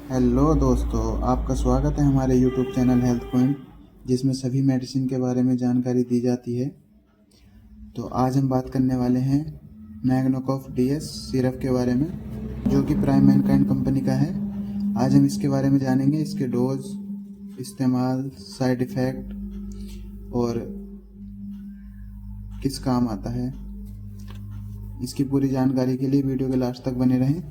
Hello दोस्तों, आपका स्वागत है हमारे यूट्यूब चैनल हेल्थ पॉइंट, जिसमें सभी मेडिसिन के बारे में जानकारी दी जाती है। तो आज हम बात करने वाले हैं मैग्नोकॉफ डीएस सिरप के बारे में, जो कि प्राइम मैनकाइंड कंपनी का है। आज हम इसके बारे में जानेंगे, इसके डोज, इस्तेमाल, साइड इफ़ेक्ट और किस काम आता है। इसकी पूरी जानकारी के लिए वीडियो के लास्ट तक बने रहें।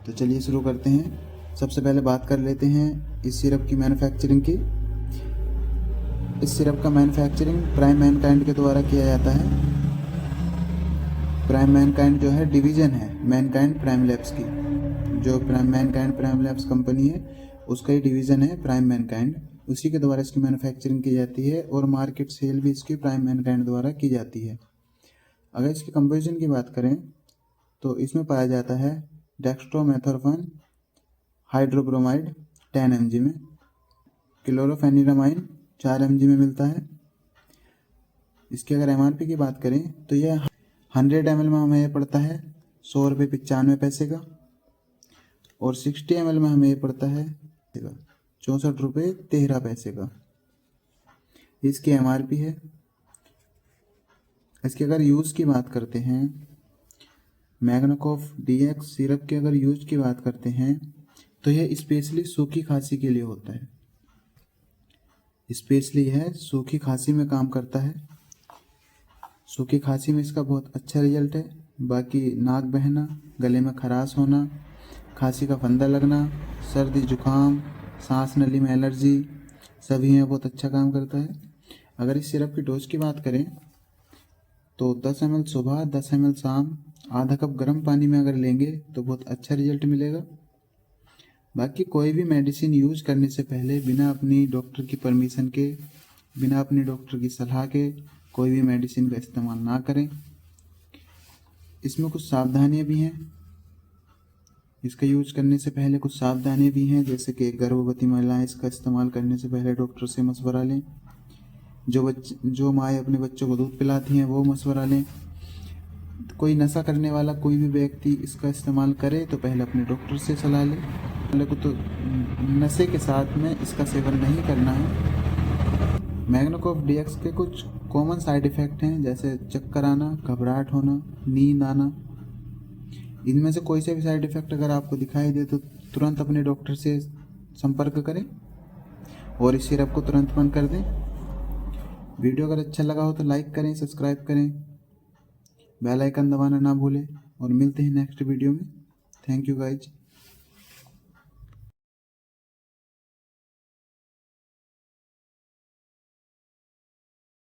तो चलिए शुरू करते हैं। सबसे पहले बात कर लेते हैं इस सिरप की मैन्युफैक्चरिंग की। इस सिरप का मैन्युफैक्चरिंग प्राइम मैनकाइंड के द्वारा किया जाता है। प्राइम मैनकाइंड जो है डिवीज़न है मैनकाइंड प्राइम लैब्स की। जो मैनकाइंड प्राइम लैब्स कंपनी है उसका ही डिवीज़न है प्राइम मैनकाइंड। उसी के द्वारा इसकी मैन्युफैक्चरिंग की जाती है और मार्केट सेल भी इसकी प्राइम मैनकाइंड द्वारा की जाती है। अगर इसकी कंपोजिशन की बात करें तो इसमें पाया जाता है डेक्स्ट्रोमेथोर्फन हाइड्रोब्रोमाइड 10 mg में, क्लोरोफेनिरामाइन 4 mg में मिलता है। इसकी अगर MRP की बात करें तो यह 100 ml में हमें ये पड़ता है 100 रुपये 95 पैसे का, और 60 ml में हमें ये पड़ता है 64 रुपये 13 पैसे का। इसकी MRP है। इसके अगर यूज़ की बात करते हैं, मैग्नोकॉफ डीएक्स सिरप के अगर यूज की बात करते हैं तो यह स्पेशली सूखी खांसी के लिए होता है। स्पेशली यह सूखी खांसी में काम करता है। सूखी खांसी में इसका बहुत अच्छा रिजल्ट है। बाकी नाक बहना, गले में खराश होना, खांसी का फंदा लगना, सर्दी जुकाम, सांस नली में एलर्जी, सभी में बहुत अच्छा काम करता है। अगर इस सिरप की डोज की बात करें तो 10 ml सुबह, 10 ml शाम, आधा कप गर्म पानी में अगर लेंगे तो बहुत अच्छा रिजल्ट मिलेगा। बाकी कोई भी मेडिसिन यूज करने से पहले बिना अपनी डॉक्टर की परमिशन के, बिना अपनी डॉक्टर की सलाह के कोई भी मेडिसिन का इस्तेमाल ना करें। इसमें कुछ सावधानियां भी हैं। इसका यूज करने से पहले कुछ सावधानियां भी हैं, जैसे कि गर्भवती महिलाएं इसका इस्तेमाल करने से पहले डॉक्टर से मशवरा लें। जो माएँ अपने बच्चों को दूध पिलाती हैं वो मशवरा लें। कोई नशा करने वाला कोई भी व्यक्ति इसका इस्तेमाल करे तो पहले अपने डॉक्टर से सलाह ले। पहले को तो नशे के साथ में इसका सेवन नहीं करना है। मैग्नोकॉफ डीएक्स के कुछ कॉमन साइड इफ़ेक्ट हैं, जैसे चक्कर आना, घबराहट होना, नींद आना। इनमें से कोई से भी साइड इफ़ेक्ट अगर आपको दिखाई दे तो तुरंत अपने डॉक्टर से संपर्क करें और इस सिरप को तुरंत बंद कर दें। वीडियो अगर अच्छा लगा हो तो लाइक करें, सब्सक्राइब करें, बेल आइकन दबाना ना भूलें, और मिलते हैं नेक्स्ट वीडियो में। Thank you guys.